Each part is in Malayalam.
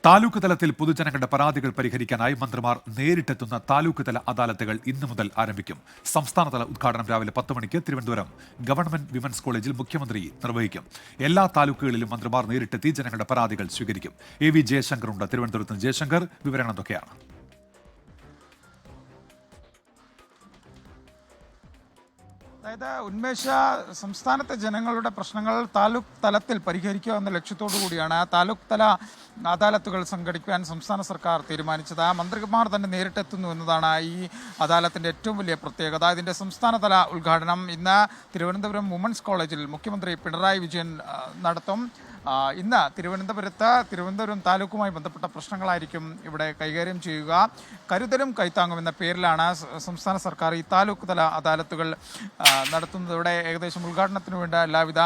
താലൂക്ക് തലത്തിൽ പൊതുജനങ്ങളുടെ പരാതികൾ പരിഹരിക്കാനായി മന്ത്രിമാർ നേരിട്ടെത്തുന്ന താലൂക്ക് തല അദാലത്തുകൾ ഇന്നു മുതൽ ആരംഭിക്കും. സംസ്ഥാനതല ഉദ്ഘാടനം രാവിലെ 10 മണിക്ക് തിരുവനന്തപുരം ഗവൺമെന്റ് വിമൻസ് കോളേജിൽ മുഖ്യമന്ത്രി നിർവഹിക്കും. എല്ലാ താലൂക്കുകളിലും മന്ത്രിമാർ നേരിട്ടെത്തി ജനങ്ങളുടെ പരാതികൾ സ്വീകരിക്കും. AV ജയശങ്കർ ഉണ്ട് തിരുവനന്തപുരത്ത്. ജയശങ്കർ, വിവരങ്ങൾ എന്തൊക്കെയാണ്? അതായത് ഉന്മേഷ, സംസ്ഥാനത്തെ ജനങ്ങളുടെ പ്രശ്നങ്ങൾ താലൂക്ക് തലത്തിൽ പരിഹരിക്കുക എന്ന ലക്ഷ്യത്തോടു കൂടിയാണ് താലൂക്ക് തല അദാലത്തുകൾ സംഘടിപ്പിക്കാൻ സംസ്ഥാന സർക്കാർ തീരുമാനിച്ചത്. മന്ത്രിമാർ തന്നെ നേരിട്ടെത്തുന്നു എന്നതാണ് ഈ അദാലത്തിൻ്റെ ഏറ്റവും വലിയ പ്രത്യേകത. ഇതിൻ്റെ സംസ്ഥാനതല ഉദ്ഘാടനം ഇന്ന് തിരുവനന്തപുരം വുമൻസ് കോളേജിൽ മുഖ്യമന്ത്രി പിണറായി വിജയൻ നടത്തും. ഇന്ന് തിരുവനന്തപുരം താലൂക്കുമായി ബന്ധപ്പെട്ട പ്രശ്നങ്ങളായിരിക്കും ഇവിടെ കൈകാര്യം ചെയ്യുക. കരുതലും കൈത്താങ്ങും എന്ന പേരിലാണ് സംസ്ഥാന സർക്കാർ ഈ താലൂക്ക് തല അദാലത്തുകൾ നടത്തുന്നത്. ഇവിടെ ഏകദേശം ഉദ്ഘാടനത്തിന് വേണ്ട എല്ലാവിധ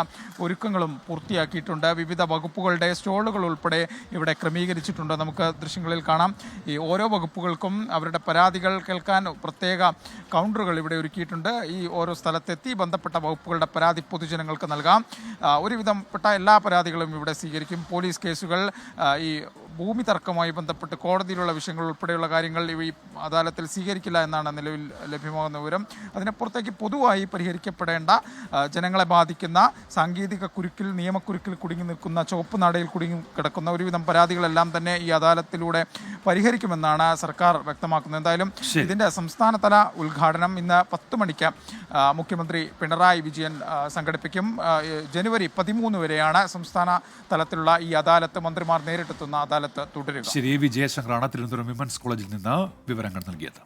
ഒരുക്കങ്ങളും പൂർത്തിയാക്കിയിട്ടുണ്ട്. വിവിധ വകുപ്പുകളുടെ സ്റ്റോളുകൾ ഉൾപ്പെടെ ഇവിടെ ക്രമീകരിച്ചിട്ടുണ്ട്. നമുക്ക് ദൃശ്യങ്ങളിൽ കാണാം. ഈ ഓരോ വകുപ്പുകൾക്കും അവരുടെ പരാതികൾ കേൾക്കാൻ പ്രത്യേക കൗണ്ടറുകൾ ഇവിടെ ഒരുക്കിയിട്ടുണ്ട്. ഈ ഓരോ സ്ഥലത്തെത്തി ബന്ധപ്പെട്ട വകുപ്പുകളുടെ പരാതി പൊതുജനങ്ങൾക്ക് നൽകാം. ഒരുവിധപ്പെട്ട എല്ലാ പരാതികളും ഇവിടെ സ്വീകരിക്കും. പോലീസ് കേസുകൾ, ഈ ഭൂമി തർക്കവുമായി ബന്ധപ്പെട്ട് കോടതിയിലുള്ള വിഷയങ്ങൾ ഉൾപ്പെടെയുള്ള കാര്യങ്ങൾ ഈ അദാലത്തിൽ സ്വീകരിക്കില്ല എന്നാണ് നിലവിൽ ലഭ്യമാകുന്ന വിവരം. അതിനപ്പുറത്തേക്ക് പൊതുവായി പരിഹരിക്കപ്പെടേണ്ട ജനങ്ങളെ ബാധിക്കുന്ന സാങ്കേതിക കുരുക്കിൽ, നിയമക്കുരുക്കിൽ കുടുങ്ങി നിൽക്കുന്ന, ചുവപ്പ് നാടയിൽ കുടുങ്ങി കിടക്കുന്ന ഒരുവിധം പരാതികളെല്ലാം തന്നെ ഈ അദാലത്തിലൂടെ പരിഹരിക്കുമെന്നാണ് സർക്കാർ വ്യക്തമാക്കുന്നത്. എന്തായാലും ഇതിൻ്റെ സംസ്ഥാനതല ഉദ്ഘാടനം ഇന്ന് 10 മണിക്ക് മുഖ്യമന്ത്രി പിണറായി വിജയൻ സംഘടിപ്പിക്കും. ജനുവരി 13 വരെയാണ് സംസ്ഥാന തലത്തിലുള്ള ഈ അദാലത്ത്, മന്ത്രിമാർ നേരിട്ടെത്തുന്ന അദാലത്ത് തുടരുക. AV ജയശങ്കറാണ് തിരുവനന്തപുരം വിമൻസ് കോളേജിൽ നിന്ന് വിവരങ്ങൾ നൽകിയത്.